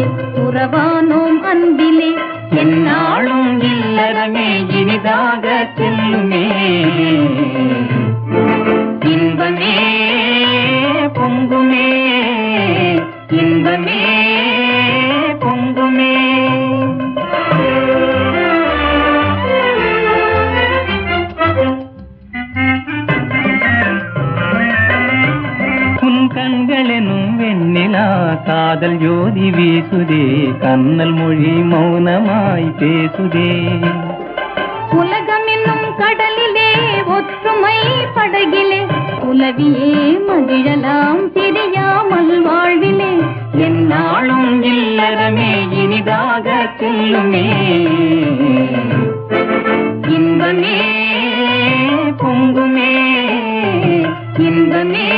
உறவானோம் அன்பிலே என்னாலும் இல்லறமே இனிதாக செல்லுமே. இன்பமே பொங்குமே, இன்பமே பொங்குமே. உன் கண்களெனும் வெண்ணிலா காதல் ஜோதி வீசுதே, கண்ணல் மொழி மௌனமாய் பேசுதே. உலகம் என்னும் கடலிலே ஒற்றுமை படகிலே உலவியே மகிழலாம் தெரியாமல் வாழ்விலே. என்னாலும் இல்லறமே இனிதாக செல்லுமே. இன்பமே பொங்குமே, இன்பமே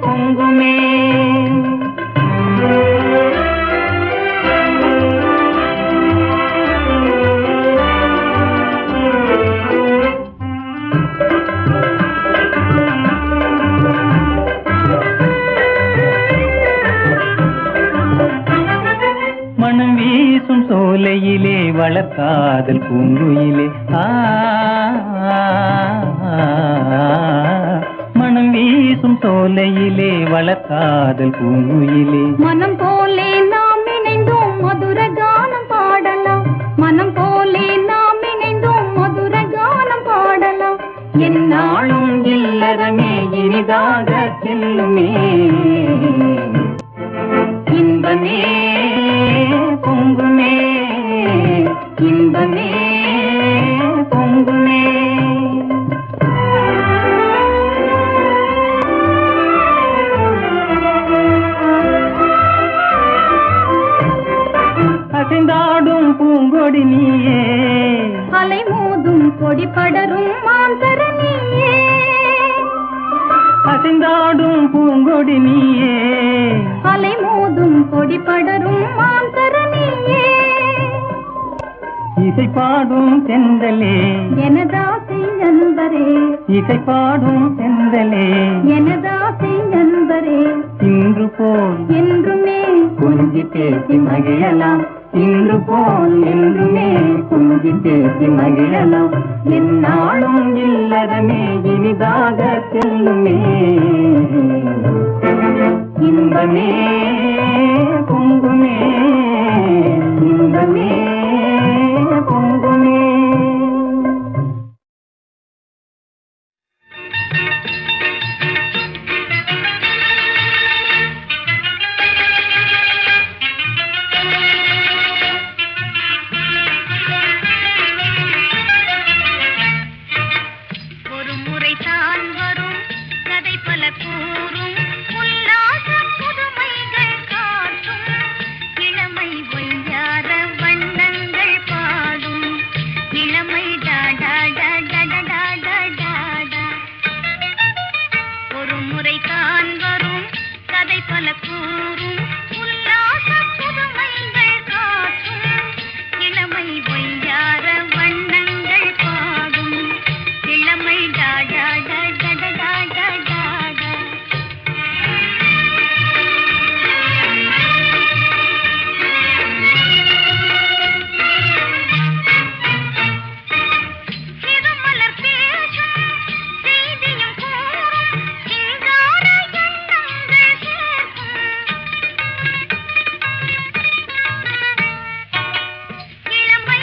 பொங்குமே. மனம் வீசும் சோலையிலே வளர்க்காதல் பூங்குயிலே, மனம் வீசும் சோலையிலே வளர்க்காதல் பூங்குயிலே. மனம் போலே நாம் இணைந்தோம் மதுர கானம் பாடலாம், மனம் போலே நாம் இணைந்தோம் மதுர கானம் பாடலாம். என்னாலும் இல்லறமே இனிதாக செல்லுமே. இன்பமே பொங்குமே, இன்பமே பொங்குமே. அசைந்தாடும் பூங்கொடி நீயே, அலை மோதும் கொடி படரும் மாந்தரணியே. அசைந்தாடும் பூங்கொடி நீயே, அலை மோதும் கொடி படரும் மாந்தரணியே. இசை பாடும் செந்தலே எனதாசை நண்பரே, இசை பாடும் செந்தலே எனதாசை நண்பரே. இன்று போல் என்றுமே கொஞ்சி பேசி மகிழலாம், இன்று போல் என்றுமே கொஞ்சி பேசி மகிழலாம். என்னாலும் இல்லறமே இனிதாக செல்லுமே. இன்பமே பொங்குமே, இன்பமே பொங்குமே. பொய்யார வண்ணங்கள் பாடும் இளமை டாடா டாடா டாடா டாடா. சிறுமலர் பேசும் செய்தியும் கூறும் சிங்கார எண்ணங்கள் சேர்க்கும் இளமை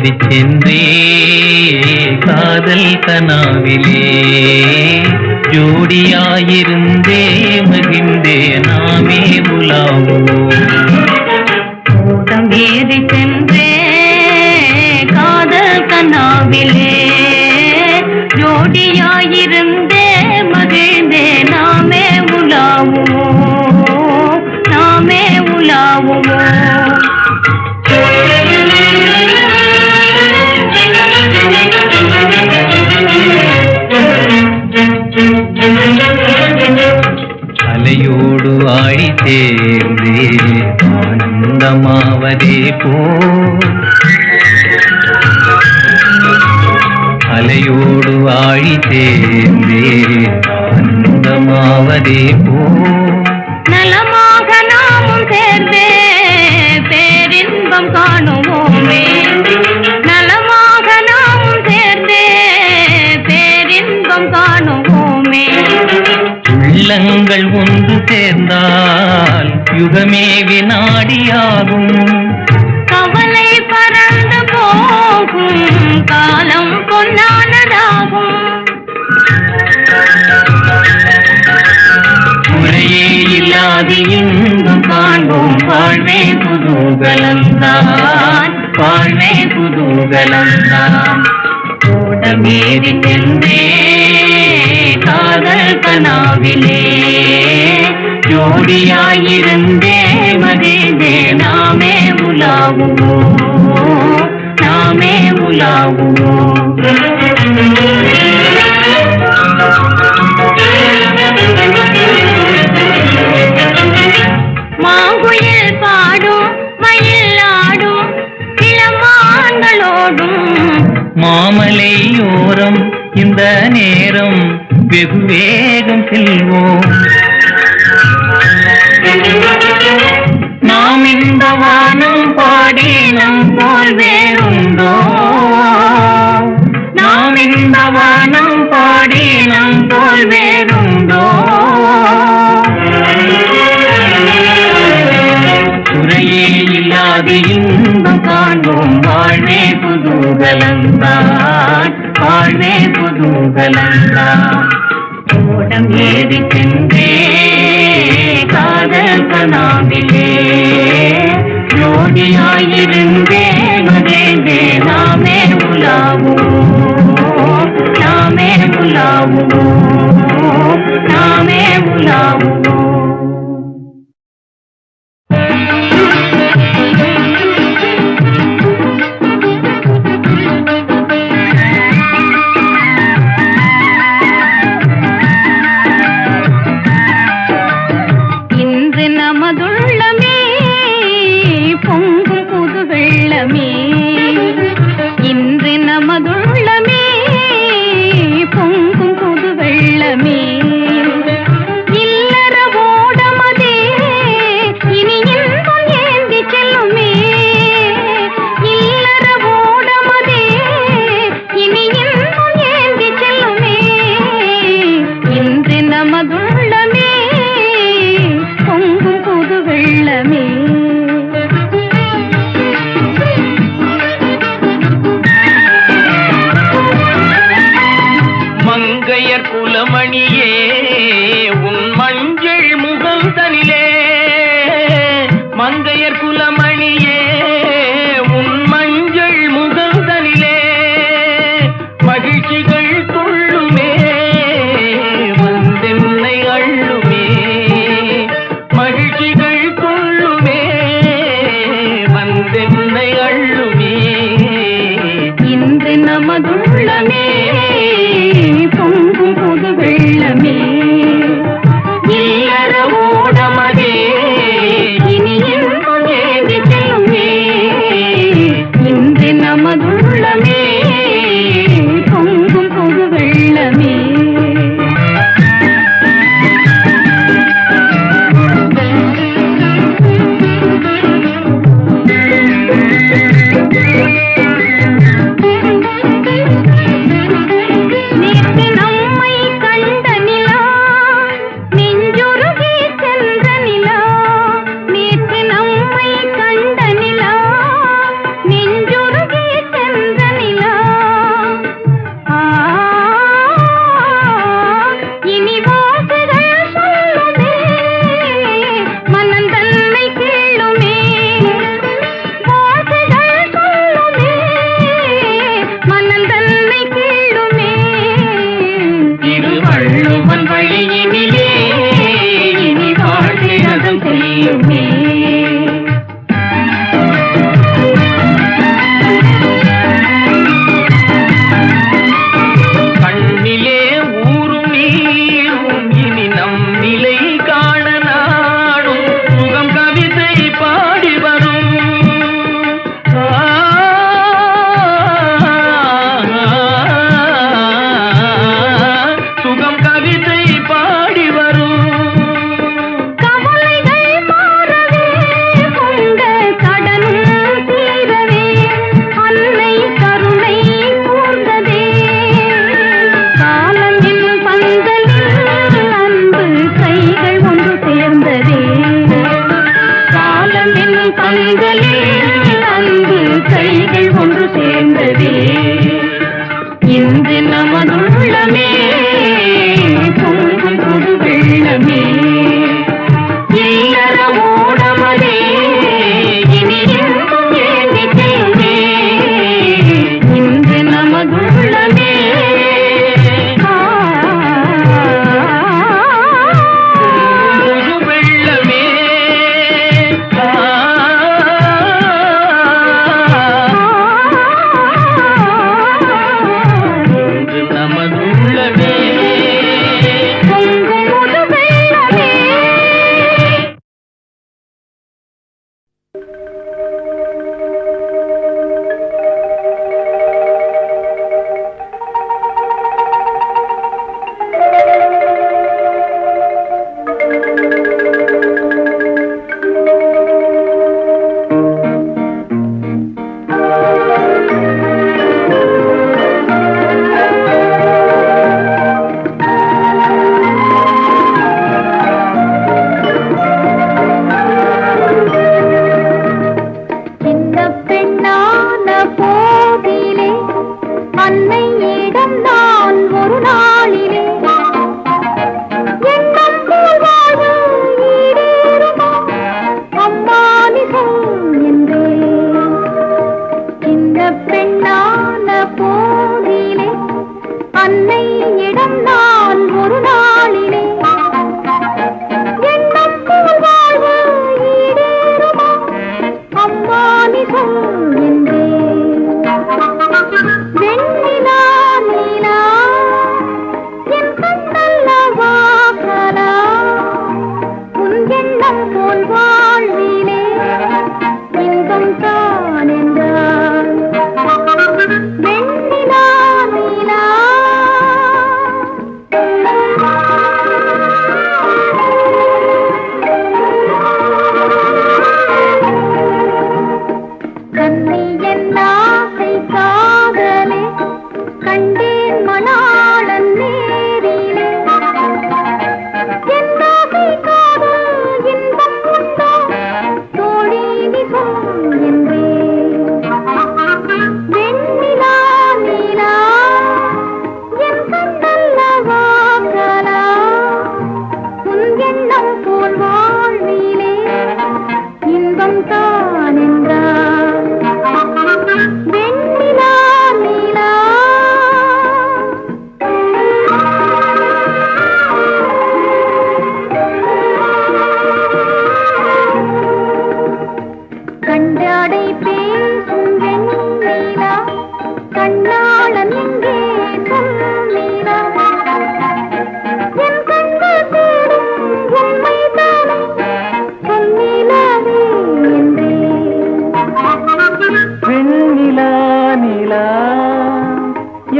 ஏறி சென்றே காதல் கனாவிலே ஜோடியாயிருந்தே மகிழ்ந்தே நாமே உலாவுவோம். கூட்டம் ஏறி சென்றே காதல் கனாவிலே ஜோடியாயிருந்தே மகிழ்ந்தே நாமே உலாவுவோம், நாமே உலாவுவோம். அலையோடு ஆழி சேர்ந்தே ஆனந்தமாவதே போ, அலையோடு ஆழி சேர்ந்தே ஆனந்தமாவதே போ. நலமாக நாமும் சேர்ந்தே பேரின்பம் காணுவோமே, நலமாக நாமும் சேர்ந்தே பேரின்பம் காணுவோமே. உள்ளங்கள் ஒன்று சேர்ந்தால் யுகமே வினாடியாகும், கவலை பறந்து போகும் காலம் பொன்னானதாகும். குறையே இல்லாது இன்பம் காண்போம், வாழ்வே குதூகலந்தான், வாழ்வே குதூகலந்தான். கூடமேறி சென்றே காதல் கனாவிலே ஜோடியாயிருந்தே மகிழ்ந்தே நாமே உலாவுவோம், நாமே உலாவுவோம். மாங்குயில் பாடும் மயில் ஆடும் இளமான்களோடும் மாமலையோரம் இந்த நேரம் வெகு வேகம் செல்வோம். நாம் இந்த வானம் பாடி நம் போல் வேறுண்டோ, நாம் இந்த வானம் பாடி நம் போல் வேறுண்டோ. குறையே இல்லாது இன்பம் காண்போம், வாழ்வே குதூகலந்தான், வாழ்வே குதூகலந்தான். கூடம் ஏறி சென்றே காதல் கனாவிலே ஜோடியாயிருந்தே மகிழ்ந்தே நாமே உலாவுவோம், நாமே உலாவுவோம், நாமே உலாவுவோம். நமதுள்ளமே பொங்கும் புது வெள்ளமே இல்லற ஓடமதே இனி இன்பம் ஏந்தி செல்லுமே இன்று நமதுள்ளமே பொங்கும் புது இன்று நமதுள்ளமே பொங்கும் புது வெள்ளமே இல்லற ஓடமலே இனி எங்கும் ஏந்தி செல்வே இன்று நமதுள்ளமே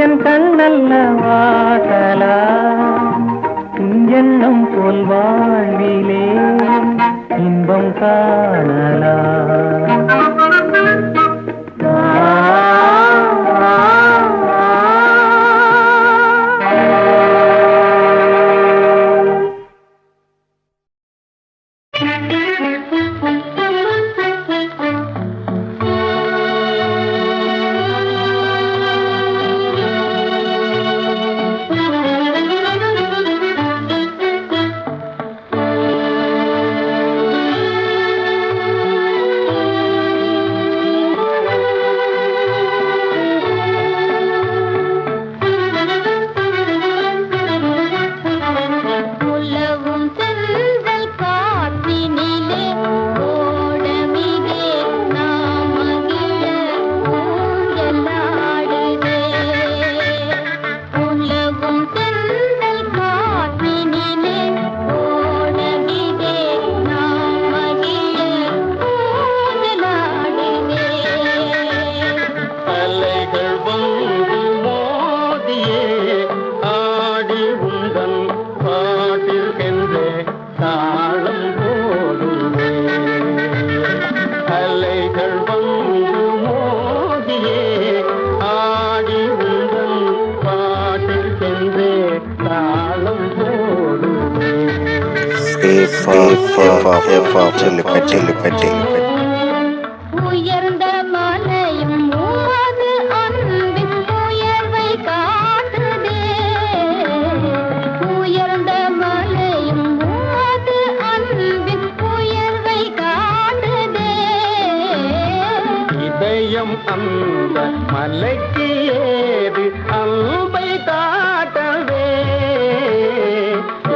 என் கண்ணல்ல வாசலா எண்ணம் போல் வாழ்விலே இன்பம் காணலா உயர்ந்த மலையும் உமது அன்பின் உயர்வை அந்த மலைக்கு ஏது அன்பை காட்டவே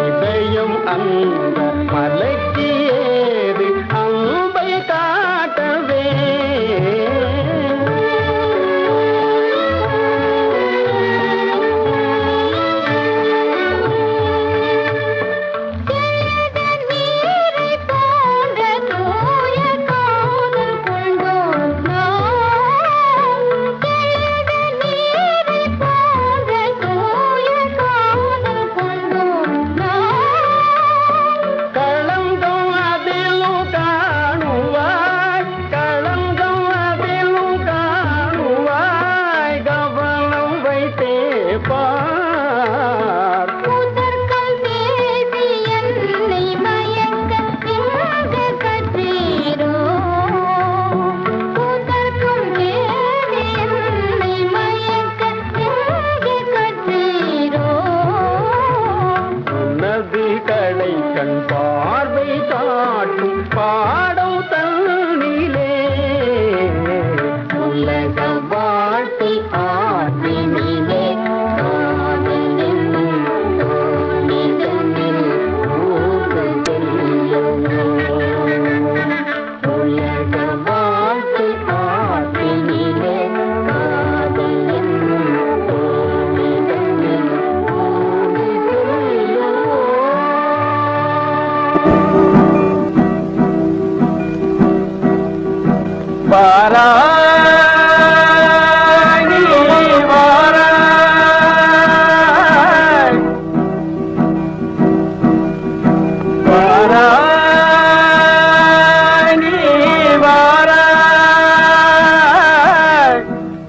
இதயம் அந்த மலைக்கு ஏது அன்பை காட்டவே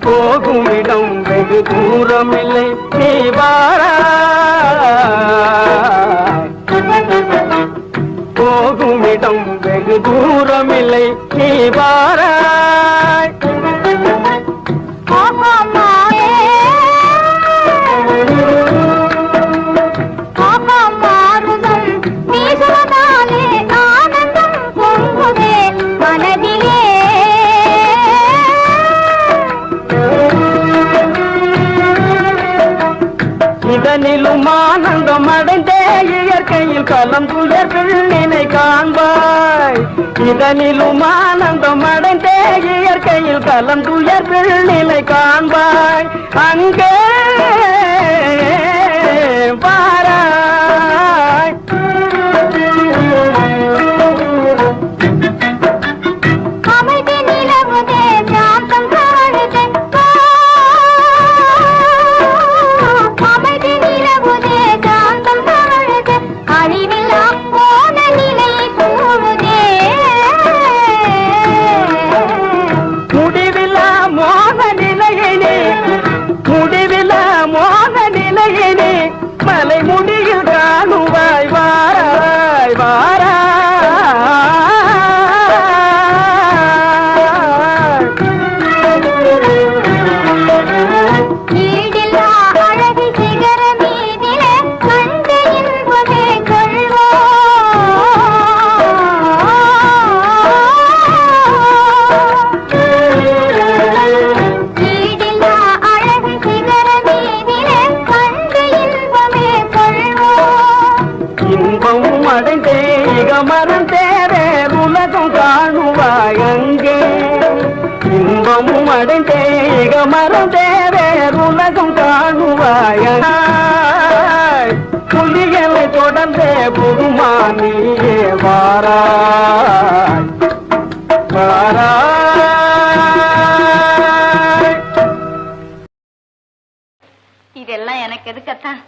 போகுமிடம் வெகு தூரமில்லை நீ போகுமிடம் வெகு தூரமில்லை நீ வாராய் இதனிலும் ஆனந்தம் அடைந்தே இயற்கையில் கலந்துயர் பிள்ளினை காண்பாய் இதனிலும் ஆனந்தம் அடைந்தே இயற்கையில் கலந்துயர் பிள்ளினை காண்பாய் அங்கே பாராய் அமைதி நிலவுதே சாந்தம் காணுதே மலை முடியில் காணுவாய் வாராய் மரம் தேரே உலகம் காணுவாய் அங்கே இன்பமும் அடைந்தே மரம் தேரே உலகம் காணுவாய் புலிகளை தொடர்ந்தே புதுமானியே வாராய் இதெல்லாம் எனக்கு எதுக்கத்தான்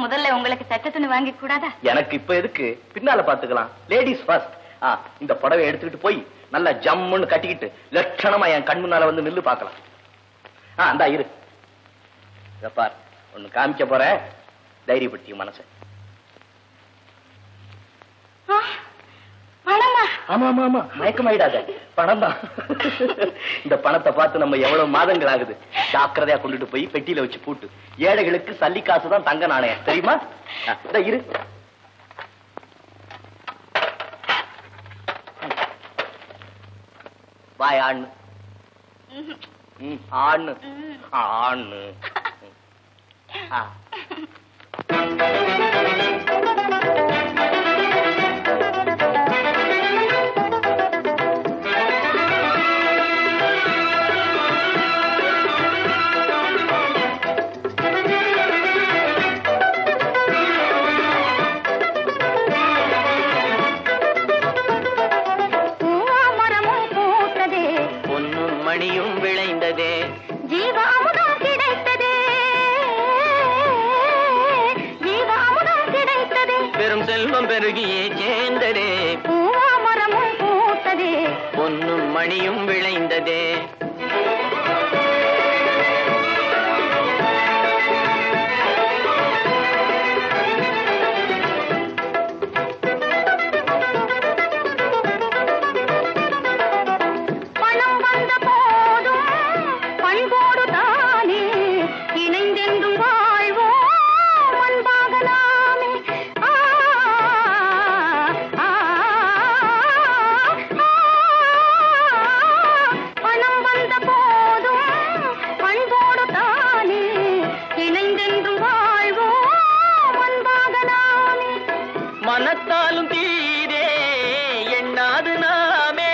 முதல்ல உங்களுக்கு சட்டை துணி வாங்கி கூடாதா? எனக்கு இப்ப எதுக்கு, பின்னால பாத்துக்கலாம். Ladies first. இந்த புடவை எடுத்துக்கிட்டு போய் நல்லா ஜம்முன்னு கட்டிக்கிட்டு லட்சணமா என் கண் முன்னால வந்து நில்லு பாக்கலாம். அந்த இரு பார், ஒண்ணு காமிக்க போறேன், தைரியப்படுத்தி மனச. ஆமா ஆமா ஆமா, மயக்கமாயிடாத, பணம் தான். இந்த பணத்தை பார்த்து நம்ம எவ்வளவு மாதங்கள் ஆகுது. ஜாக்கிரதையா கொண்டுட்டு போய் பெட்டியில வச்சு பூட்டு. ஏழைகளுக்கு சல்லி காசு தான் தங்க நாணயம், தெரியுமா? இரு. வாய் ஆண். ஆண்ணு ஆண்ணு. ஆ. பூவாமரமும் பூத்ததே, பொன்னும் மணியும் விளைந்ததே, ஜீவாமுதம் கிடைத்ததே, ஜீவாமுதம் கிடைத்ததே. பெரும் செல்வம் பெருகியே சேர்ந்ததே, பூவாமரமும் பூத்ததே, பொன்னும் மணியும் விளைந்ததே. பணம் வந்த போதும் பண்போடு தானே இணைந்தென்றும் வாழ்வோம் அன்பாக நாமே. ஆ, ஆ, ஆ. பணம் வந்த போதும் பண்போடு தானே இணைந்தென்றும் வாழ்வோம் அன்பாக நாமே. மனத்தாலும் தீரே எண்ணாது நாமே,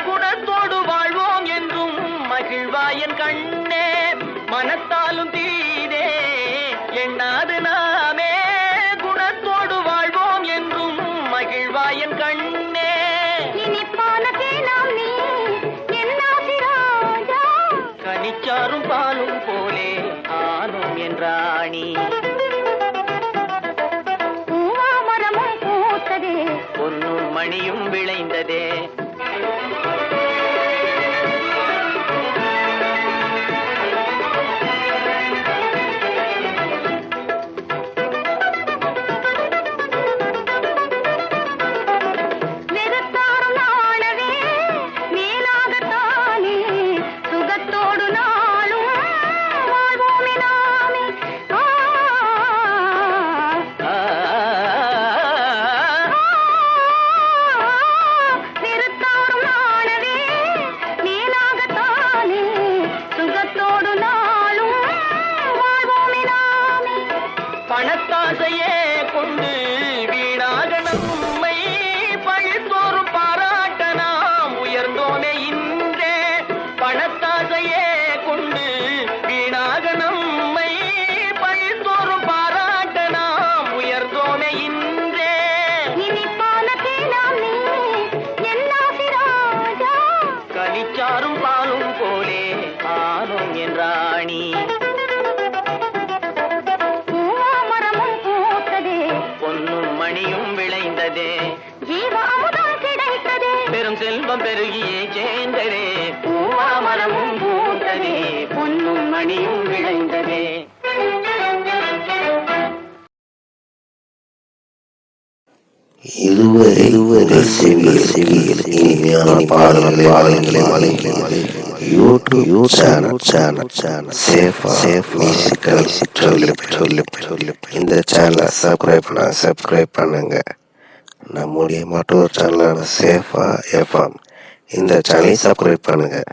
குணத்தோடு வாழ்வோம் என்றும் மகிழ்வாயன் கண்ணே. மனத்தாலும் தீரே எண்ணாது நாமே, குணத்தோடு வாழ்வோம் என்றும் மகிழ்வாயன் கண்ணே. இனிப்பான தேனாம் நீ என்னாசி ராஜா, கனிச்சாரும் பாலும் போலே ஆனோம் என்றாணி, பூவாமரமும் பூத்ததே, பொன்னும் மணியும் விளைந்ததே. வெறுத்தாரும் நாளவே மேலாகத்தானே சுகத்தோடு நாளும் வாழ்வோமே நாமே. ஆ, ஆ, வெறுத்தாரும் நாளவே மேலாகத்தானே சுகத்தோடு நாளும் வாழ்வோமே நாமே. பணத்தாசையே கொண்டு வீணாக நம்மை பழித்தோறும் பாராட்ட நாம் உயர்ந்தோமே இன்றே. பணத்தாசையே கொண்டு வீணாக நம்மை பழித்தோறும் பாராட்ட நாம் உயர்ந்தோமே இன்றே. இனிப்பான தேனாம் நீ என்னாசி ராஜா, கனிச்சாரும் பாலும் போலே ஆனோம் என்றாணி, பூவாமரமும் பூத்ததே, பொன்னும் மணியும் விளைந்ததே, ஜீவாமுதம் கிடைத்ததே. பெரும் செல்வம் பெருகியே சேர்ந்ததே, பூவாமரமும் பூத்ததே, பொன்னும் மணியும் விளைந்ததே. இதுவரை உங்கள் செவியில் இனிமையான பாடல்களை வழங்கி யூடியூப் சேனல் சேஃப் மியூசிக்கல் சொல்லி இந்த சேனலை சப்ஸ்கிரைப் பண்ணுங்க. நம்முடைய மற்றொரு சேனலான சேஃபா எஃப்எம், இந்த சேனலை சப்ஸ்கிரைப் பண்ணுங்க.